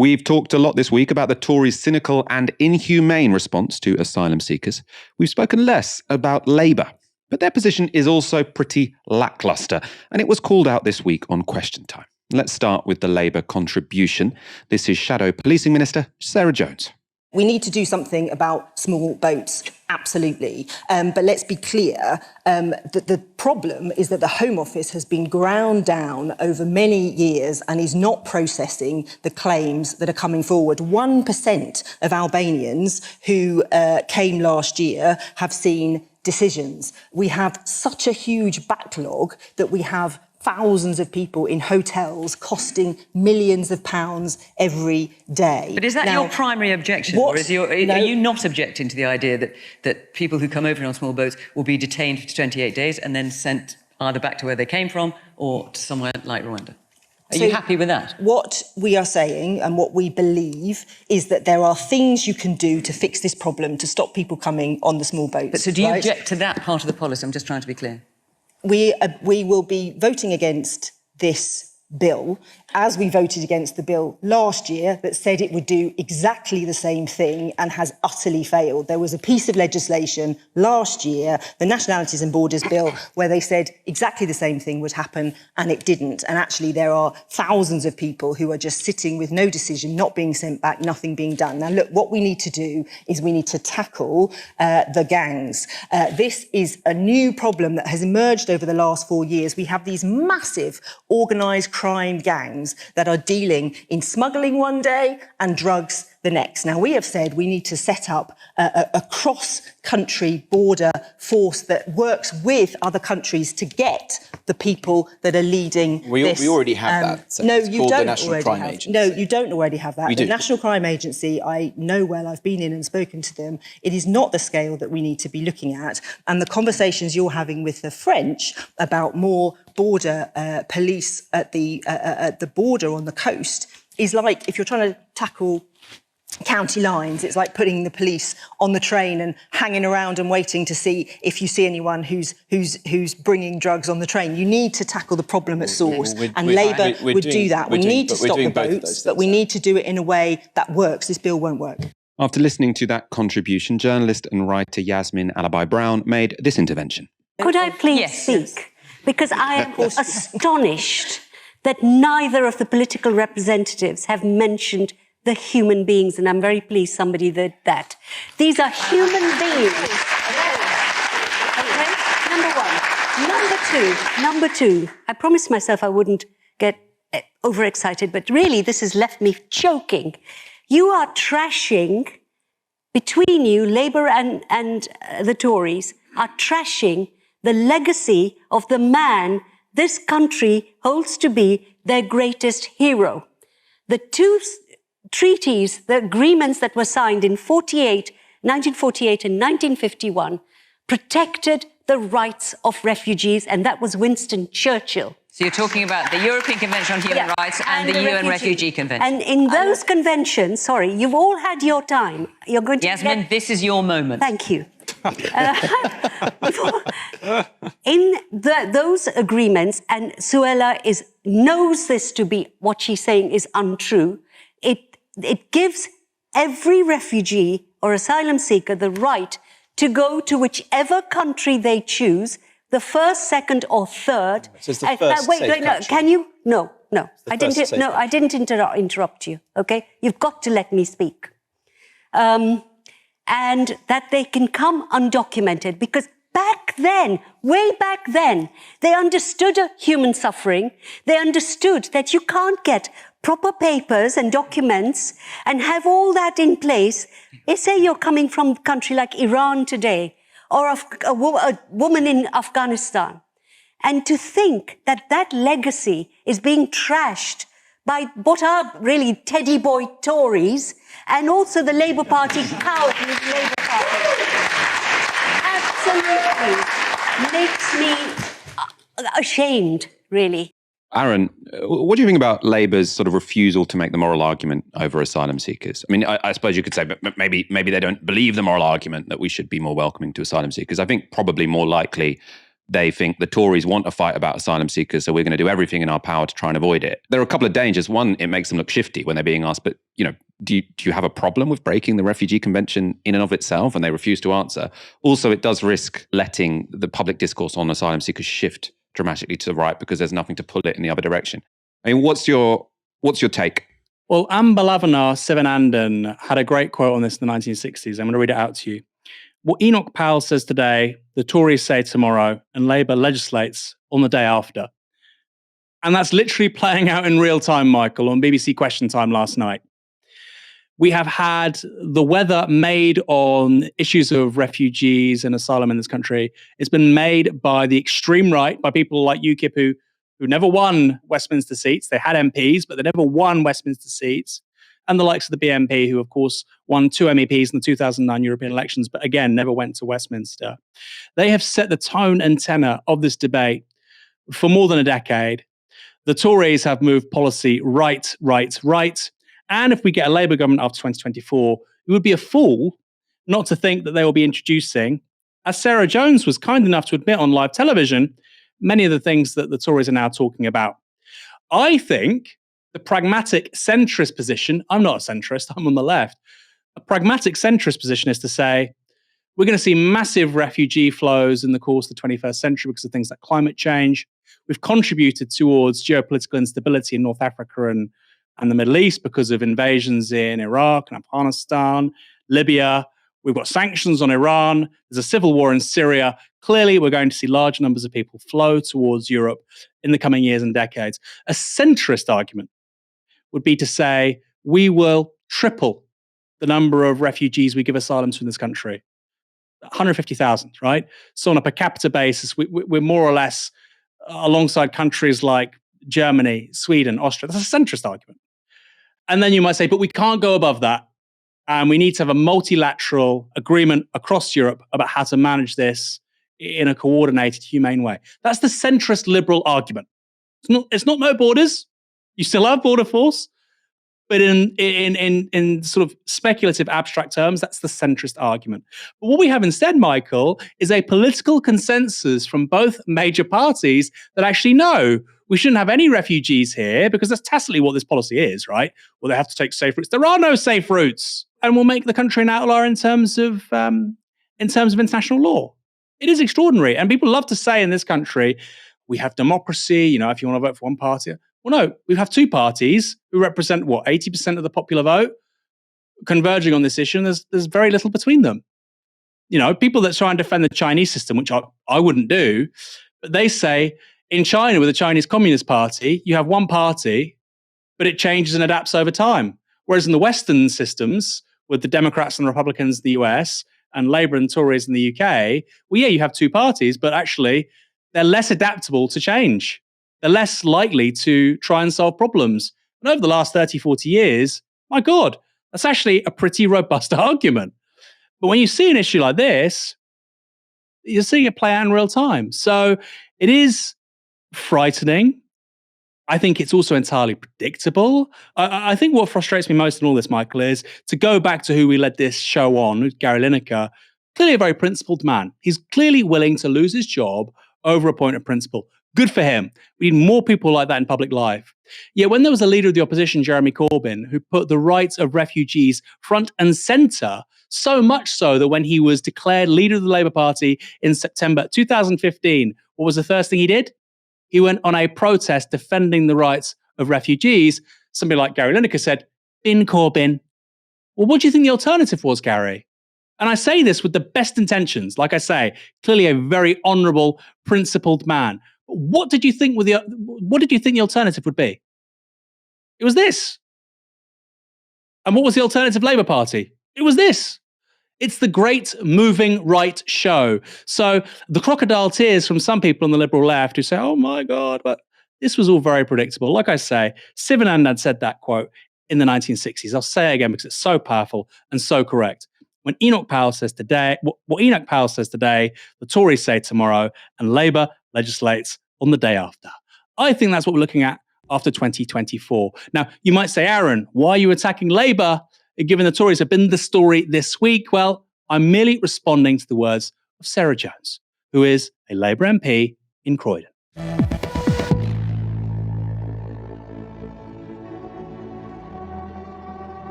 We've talked a lot this week about the Tories' cynical and inhumane response to asylum seekers. We've spoken less about Labour, but their position is also pretty lacklustre, and it was called out this week on Question Time. Let's start with the Labour contribution. This is Shadow Policing Minister Sarah Jones. We need to do something about small boats, absolutely. But let's be clear that the problem is that the Home Office has been ground down over many years and is not processing the claims that are coming forward. 1% of Albanians who came last year have seen decisions. We have such a huge backlog that we have thousands of people in hotels costing millions of pounds every day. But is that your primary objection? Or are you not objecting to the idea that people who come over on small boats will be detained for 28 days and then sent either back to where they came from or to somewhere like Rwanda? Are you happy with that? What we are saying and what we believe is that there are things you can do to fix this problem, to stop people coming on the small boats. But so do you object to that part of the policy? I'm just trying to be clear. We will be voting against this bill, as we voted against the bill last year that said it would do exactly the same thing and has utterly failed. There was a piece of legislation last year, the Nationalities and Borders Bill, where they said exactly the same thing would happen and it didn't. And actually there are thousands of people who are just sitting with no decision, not being sent back, nothing being done. Now look, what we need to do is we need to tackle the gangs. This is a new problem that has emerged over the last 4 years. We have these massive organised crime gangs that are dealing in smuggling one day and drugs the next. Now, we have said we need to set up a cross-country border force that works with other countries to get the people that are leading this. We already have that. So no, it's you called don't the National already Crime have. Agency. No, you don't already have that. We do. The National Crime Agency, I know well, I've been in and spoken to them. It is not the scale that we need to be looking at. And the conversations you're having with the French about more border police at the border on the coast is like if you're trying to tackle county lines, it's like putting the police on the train and hanging around and waiting to see if you see anyone who's bringing drugs on the train. You need to tackle the problem at source, and Labour would do that. We need to stop the boats, but we need to do it in a way that works. This bill won't work. After listening to that contribution, journalist and writer Yasmin Alabai-Brown made this intervention. Could I please speak? Because I am astonished that neither of the political representatives have mentioned the human beings, and I'm very pleased somebody did that. These are human beings. Okay, number two, I promised myself I wouldn't get overexcited, but really this has left me choking. You are trashing, between you, Labour and the Tories, are trashing the legacy of the man this country holds to be their greatest hero. The two treaties, the agreements that were signed in 1948 and 1951, protected the rights of refugees, and that was Winston Churchill. So you're talking about the European Convention on Human Rights and the UN Refugee Convention. And in those conventions, sorry, you've all had your time. You're going to Yasmin, this is your moment. Thank you. In those agreements, and Suella knows this to be what she's saying is untrue, it gives every refugee or asylum seeker the right to go to whichever country they choose, the first, second, or third. So it's the first wait, safe no, country. can you? No. I didn't interrupt you. Okay, you've got to let me speak. And that they can come undocumented, because back then, way back then, they understood human suffering. They understood that you can't get proper papers and documents and have all that in place. Let's say you're coming from a country like Iran today, or a woman in Afghanistan. And to think that that legacy is being trashed by what are really teddy boy Tories and also the Labour Party, cowardly Labour Party, absolutely makes me ashamed, really. Aaron, what do you think about Labour's sort of refusal to make the moral argument over asylum seekers? I mean, I suppose you could say, but maybe they don't believe the moral argument that we should be more welcoming to asylum seekers. I think probably more likely they think the Tories want a fight about asylum seekers, so we're going to do everything in our power to try and avoid it. There are a couple of dangers. One, it makes them look shifty when they're being asked, but, do you have a problem with breaking the Refugee Convention in and of itself? And they refuse to answer. Also, it does risk letting the public discourse on asylum seekers shift dramatically to the right because there's nothing to pull it in the other direction. I mean, what's your take? Well, Ambalavana Sivanandan had a great quote on this in the 1960s. I'm going to read it out to you. What Enoch Powell says today, the Tories say tomorrow, and Labour legislates on the day after. And that's literally playing out in real time, Michael, on BBC Question Time last night. We have had the weather made on issues of refugees and asylum in this country. It's been made by the extreme right, by people like UKIP who never won Westminster seats. They had MPs, but they never won Westminster seats. And the likes of the BNP, who, of course, won 2 MEPs in the 2009 European elections, but again, never went to Westminster. They have set the tone and tenor of this debate for more than a decade. The Tories have moved policy right. And if we get a Labour government after 2024, it would be a fool not to think that they will be introducing, as Sarah Jones was kind enough to admit on live television, many of the things that the Tories are now talking about. I think the pragmatic centrist position, I'm not a centrist, I'm on the left. A pragmatic centrist position is to say, we're going to see massive refugee flows in the course of the 21st century because of things like climate change. We've contributed towards geopolitical instability in North Africa and the Middle East because of invasions in Iraq and Afghanistan, Libya. We've got sanctions on Iran. There's a civil war in Syria. Clearly, we're going to see large numbers of people flow towards Europe in the coming years and decades. A centrist argument would be to say, we will triple the number of refugees we give asylum to in this country. 150,000, right? So on a per capita basis, we're more or less alongside countries like Germany, Sweden, Austria. That's a centrist argument. And then you might say, but we can't go above that. And we need to have a multilateral agreement across Europe about how to manage this in a coordinated, humane way. That's the centrist liberal argument. It's not no borders. You still have border force. But in sort of speculative, abstract terms, that's the centrist argument. But what we have instead, Michael, is a political consensus from both major parties that actually, no, we shouldn't have any refugees here because that's tacitly what this policy is, right? Well, they have to take safe routes. There are no safe routes. And we'll make the country an outlier in terms of international law. It is extraordinary. And people love to say in this country, we have democracy, if you want to vote for one party. Well, no, we have two parties who represent, 80% of the popular vote converging on this issue, and there's very little between them. People that try and defend the Chinese system, which I wouldn't do, but they say in China with the Chinese Communist Party, you have one party, but it changes and adapts over time. Whereas in the Western systems, with the Democrats and the Republicans in the US and Labour and Tories in the UK, you have two parties, but actually they're less adaptable to change. They're less likely to try and solve problems. And over the last 30, 40 years, my God, that's actually a pretty robust argument. But when you see an issue like this, you're seeing it play out in real time. So it is frightening. I think it's also entirely predictable. I think what frustrates me most in all this, Michael, is to go back to who we led this show on, Gary Lineker, clearly a very principled man. He's clearly willing to lose his job over a point of principle. Good for him. We need more people like that in public life. Yet when there was a leader of the opposition, Jeremy Corbyn, who put the rights of refugees front and centre, so much so that when he was declared leader of the Labour Party in September 2015, what was the first thing he did? He went on a protest defending the rights of refugees. Somebody like Gary Lineker said, bin Corbyn. Well, what do you think the alternative was, Gary? And I say this with the best intentions. Like I say, clearly a very honourable, principled man. What did you think the alternative would be? It was this. And what was the alternative Labour Party? It was this. It's the great moving right show. So the crocodile tears from some people on the liberal left who say, oh my God, but this was all very predictable. Like I say, Sivanandan said that quote in the 1960s. I'll say it again because it's so powerful and so correct. When Enoch Powell says today, what Enoch Powell says today, the Tories say tomorrow, and Labour legislates on the day after. I think that's what we're looking at after 2024. Now, you might say, Aaron, why are you attacking Labour, given the Tories have been the story this week? Well, I'm merely responding to the words of Sarah Jones. who is a Labour MP in Croydon.